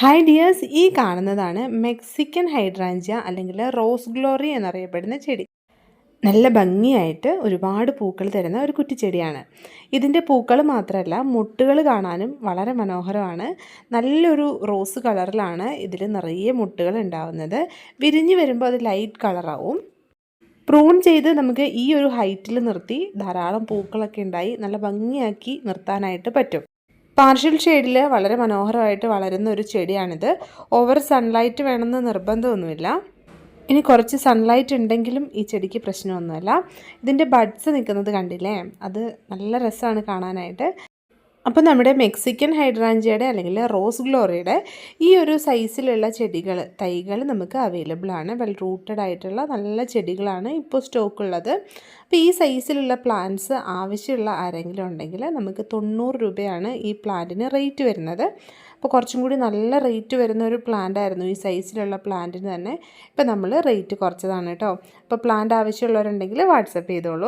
Hi dears, ഈ കാണുന്നതാണ് Mexican hydrangea അല്ലെങ്കിൽ റോസ് ഗ്ലോറി എന്നറിയപ്പെടുന്ന ചെടി. നല്ല ഭംഗിയായിട്ട് ഒരുപാട് പൂക്കൾ തരുന്ന ഒരു കുറ്റിച്ചെടിയാണ്. ഇതിൻ്റെ പൂക്കൾ മാത്രമല്ല, മുട്ടുകൾ കാണാനും വളരെ മനോഹരമാണ്. നല്ലൊരു റോസ് കളറിലാണ് ഇതിൽ നിറയെ മുട്ടുകൾ ഉണ്ടാവുന്നത്. വിരിഞ്ഞ് വരുമ്പോൾ അത് ലൈറ്റ് കളറാവും. പ്രൂൺ ചെയ്ത് നമുക്ക് ഈ ഒരു ഹൈറ്റിൽ നിർത്തി ധാരാളം പൂക്കളൊക്കെ ഉണ്ടായി നല്ല ഭംഗിയാക്കി നിർത്താനായിട്ട് പറ്റും. പാർഷ്യൽ ഷെയ്ഡിൽ വളരെ മനോഹരമായിട്ട് വളരുന്ന ഒരു ചെടിയാണിത്. ഓവർ സൺലൈറ്റ് വേണമെന്ന് നിർബന്ധമൊന്നുമില്ല. ഇനി കുറച്ച് സൺലൈറ്റ് ഉണ്ടെങ്കിലും ഈ ചെടിക്ക് പ്രശ്നമൊന്നുമല്ല. ഇതിൻ്റെ ബഡ്സ് നിൽക്കുന്നത് കണ്ടില്ലേ, അത് നല്ല രസമാണ് കാണാനായിട്ട്. അപ്പോൾ നമ്മുടെ മെക്സിക്കൻ ഹൈഡ്രാഞ്ചിയയുടെ അല്ലെങ്കിൽ റോസ് ഗ്ലോറിയുടെ ഈ ഒരു സൈസിലുള്ള തൈകൾ നമുക്ക് അവൈലബിൾ ആണ്. വെൽ റൂട്ടഡ് ആയിട്ടുള്ള നല്ല ചെടികളാണ് ഇപ്പോൾ സ്റ്റോക്കുള്ളത്. അപ്പോൾ ഈ സൈസിലുള്ള പ്ലാന്റ്സ് ആവശ്യമുള്ള ആരെങ്കിലും ഉണ്ടെങ്കിൽ നമുക്ക് 90 രൂപയാണ് ഈ പ്ലാന്റിന് റേറ്റ് വരുന്നത്. അപ്പോൾ കുറച്ചും കൂടി നല്ല റേറ്റ് വരുന്ന ഒരു പ്ലാന്റ് ആയിരുന്നു ഈ സൈസിലുള്ള പ്ലാന്റിന് തന്നെ. ഇപ്പോൾ നമ്മൾ റേറ്റ് കുറച്ചതാണ് കേട്ടോ. അപ്പോൾ പ്ലാന്റ് ആവശ്യമുള്ളവരുണ്ടെങ്കിൽ വാട്സപ്പ് ചെയ്തോളൂ.